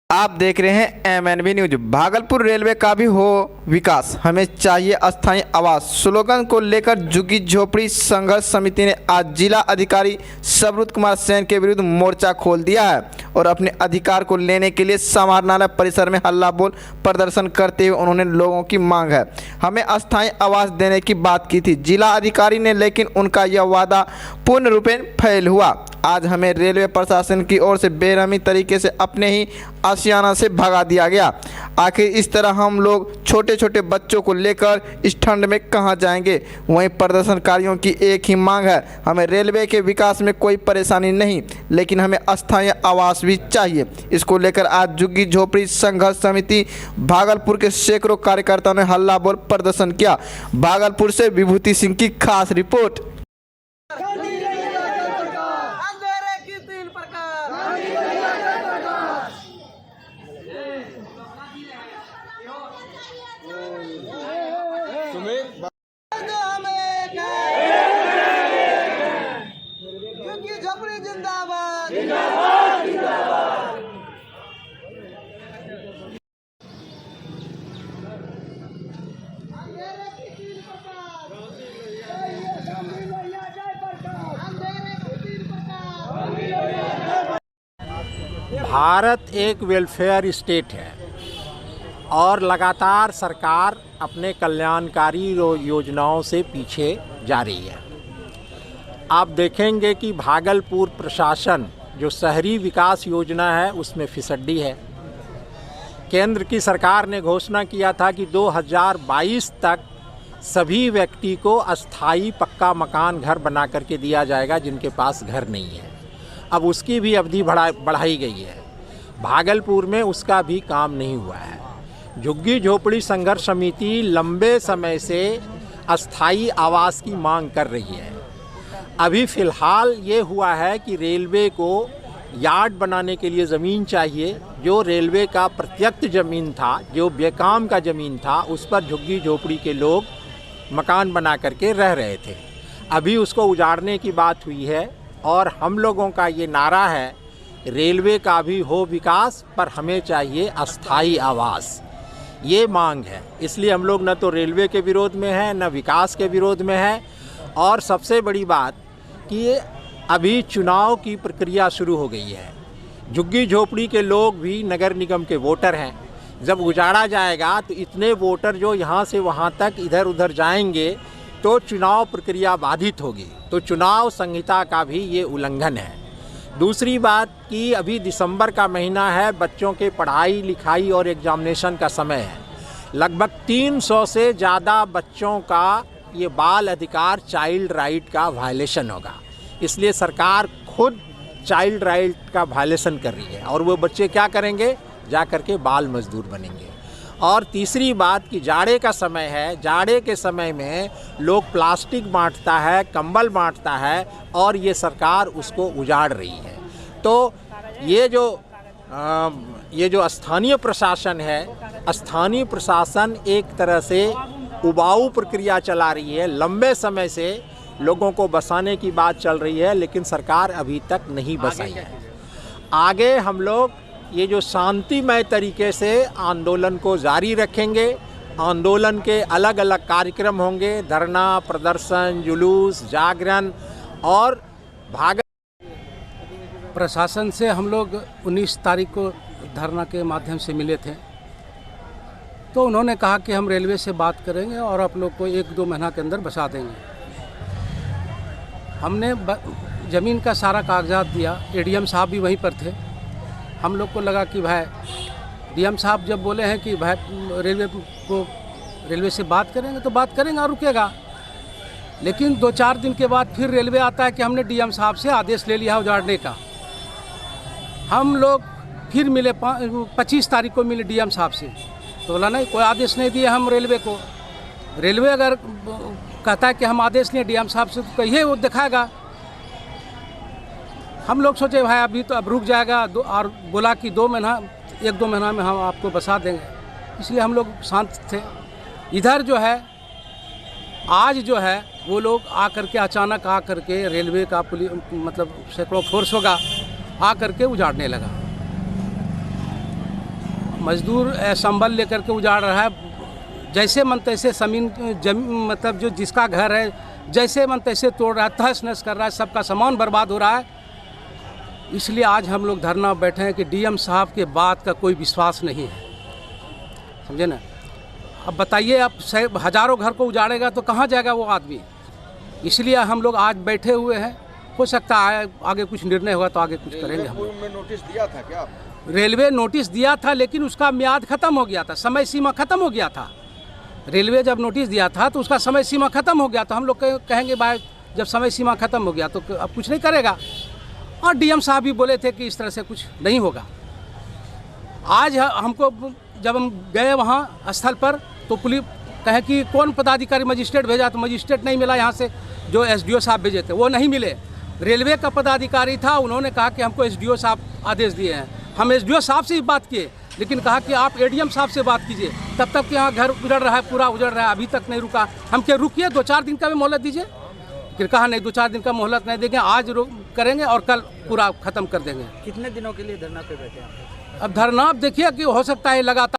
आप देख रहे हैं MNB न्यूज। भागलपुर रेलवे का भी हो विकास, हमें चाहिए अस्थायी आवास स्लोगन को लेकर झुग्गी झोपड़ी संघर्ष समिति ने आज जिला अधिकारी सबरूत कुमार सेन के विरुद्ध मोर्चा खोल दिया है और अपने अधिकार को लेने के लिए समाहरणालय परिसर में हल्ला बोल प्रदर्शन करते हुए उन्होंने लोगों की मांग है हमें अस्थायी आवास देने की बात की थी जिला अधिकारी ने, लेकिन उनका यह वादा पूर्ण रूपेण फेल हुआ। आज हमें रेलवे प्रशासन की ओर से बेरहमी तरीके से अपने ही आशियाना से भगा दिया गया। आखिर इस तरह हम लोग छोटे छोटे बच्चों को लेकर इस ठंड में कहां जाएंगे। वहीं प्रदर्शनकारियों की एक ही मांग है, हमें रेलवे के विकास में कोई परेशानी नहीं, लेकिन हमें अस्थायी आवास भी चाहिए। इसको लेकर आज झुग्गी झोपड़ी संघर्ष समिति भागलपुर के सैकड़ों कार्यकर्ताओं ने हल्ला बोल प्रदर्शन किया। भागलपुर से विभूति सिंह की खास रिपोर्ट। भारत एक वेलफेयर स्टेट है और लगातार सरकार अपने कल्याणकारी योजनाओं से पीछे जा रही है। आप देखेंगे कि भागलपुर प्रशासन जो शहरी विकास योजना है उसमें फिसड्डी है। केंद्र की सरकार ने घोषणा किया था कि 2022 तक सभी व्यक्ति को अस्थाई पक्का मकान घर बना करके दिया जाएगा जिनके पास घर नहीं है। अब उसकी भी अवधि बढ़ाई गई है। भागलपुर में उसका भी काम नहीं हुआ है। झुग्गी झोपड़ी संघर्ष समिति लंबे समय से अस्थाई आवास की मांग कर रही है। अभी फ़िलहाल ये हुआ है कि रेलवे को यार्ड बनाने के लिए ज़मीन चाहिए। जो रेलवे का प्रत्यक्ष ज़मीन था, जो बेकाम का ज़मीन था, उस पर झुग्गी झोपड़ी के लोग मकान बना करके रह रहे थे। अभी उसको उजाड़ने की बात हुई है और हम लोगों का ये नारा है, रेलवे का भी हो विकास पर हमें चाहिए अस्थाई आवास। ये मांग है। इसलिए हम लोग न तो रेलवे के विरोध में हैं, न विकास के विरोध में हैं। और सबसे बड़ी बात कि अभी चुनाव की प्रक्रिया शुरू हो गई है। झुग्गी झोपड़ी के लोग भी नगर निगम के वोटर हैं। जब उजाड़ा जाएगा तो इतने वोटर जो यहाँ से वहाँ तक इधर उधर जाएंगे तो चुनाव प्रक्रिया बाधित होगी। तो चुनाव संहिता का भी ये उल्लंघन है। दूसरी बात कि अभी दिसंबर का महीना है, बच्चों के पढ़ाई लिखाई और एग्जामिनेशन का समय है। लगभग 300 से ज़्यादा बच्चों का ये बाल अधिकार चाइल्ड राइट का वायलेशन होगा। इसलिए सरकार खुद चाइल्ड राइट का वायलेशन कर रही है और वो बच्चे क्या करेंगे, जा कर के बाल मजदूर बनेंगे। और तीसरी बात कि जाड़े का समय है, जाड़े के समय में लोग प्लास्टिक बांटता है, कंबल बांटता है और ये सरकार उसको उजाड़ रही है। तो ये जो स्थानीय प्रशासन है, स्थानीय प्रशासन एक तरह से उबाऊ प्रक्रिया चला रही है। लंबे समय से लोगों को बसाने की बात चल रही है, लेकिन सरकार अभी तक नहीं बसाई है। आगे हम लोग ये जो शांतिमय तरीके से आंदोलन को जारी रखेंगे। आंदोलन के अलग अलग कार्यक्रम होंगे, धरना, प्रदर्शन, जुलूस, जागरण और प्रशासन से हम लोग 19 तारीख को धरना के माध्यम से मिले थे। तो उन्होंने कहा कि हम रेलवे से बात करेंगे और आप लोग को 1-2 महीना के अंदर बसा देंगे। हमने ज़मीन का सारा कागजात दिया। एडीएम साहब भी वहीं पर थे। हम लोग को लगा कि भाई डीएम साहब जब बोले हैं कि भाई रेलवे से बात करेंगे तो बात करेंगे और रुकेगा। लेकिन 2-4 दिन के बाद फिर रेलवे आता है कि हमने डीएम साहब से आदेश ले लिया उजाड़ने का। हम लोग फिर मिले 25 तारीख को मिले डीएम साहब से, तो बोला नहीं, कोई आदेश नहीं दिया हम रेलवे को। रेलवे अगर कहता है कि हम आदेश लिए डीएम साहब से, तो कहिए वो दिखाएगा। हम लोग सोचे भाई अभी तो अब रुक जाएगा और बोला कि 1-2 महीना में हम आपको बसा देंगे, इसलिए हम लोग शांत थे। इधर जो है आज जो है वो लोग आकर के अचानक आकर के रेलवे का मतलब सैकड़ों फोर्स होगा आकर के उजाड़ने लगा। मजदूर संबल लेकर के उजाड़ रहा है, जैसे मन तैसे मतलब जो जिसका घर है जैसे मन तैसे तोड़ रहा है, तहस नहस कर रहा है, सबका सामान बर्बाद हो रहा है। इसलिए आज हम लोग धरना बैठे हैं कि डीएम साहब के बात का कोई विश्वास नहीं है, समझे ना। अब बताइए, अब हज़ारों घर को उजाड़ेगा तो कहाँ जाएगा वो आदमी। इसलिए हम लोग आज बैठे हुए हैं, हो सकता है आगे कुछ निर्णय होगा तो आगे कुछ करेंगे। हम में नोटिस दिया था क्या? रेलवे नोटिस दिया था, लेकिन उसका म्याद ख़त्म हो गया था, समय सीमा ख़त्म हो गया था। रेलवे जब नोटिस दिया था तो उसका समय सीमा ख़त्म हो गया, तो हम लोग कहेंगे भाई जब समय सीमा ख़त्म हो गया तो अब कुछ नहीं करेगा। और डीएम साहब भी बोले थे कि इस तरह से कुछ नहीं होगा। आज हमको जब हम गए वहाँ स्थल पर तो पुलिस कहे कि कौन पदाधिकारी मजिस्ट्रेट भेजा, तो मजिस्ट्रेट नहीं मिला, यहाँ से जो एसडीओ साहब भेजे थे वो नहीं मिले। रेलवे का पदाधिकारी था, उन्होंने कहा कि हमको एसडीओ साहब आदेश दिए हैं। हम एसडीओ साहब से भी बात किए, लेकिन कहा कि आप एडीएम साहब से बात कीजिए। तब तक यहाँ घर उजड़ रहा है, पूरा उजड़ रहा है, अभी तक नहीं रुका। हम क्या रुकिए, 2-4 दिन का भी मोहलत दीजिए। फिर कहा नहीं, 2-4 दिन का मोहलत नहीं देंगे, आज करेंगे और कल पूरा ख़त्म कर देंगे। कितने दिनों के लिए धरना पे बैठे हैं? अब धरना आप देखिए कि हो सकता है लगातार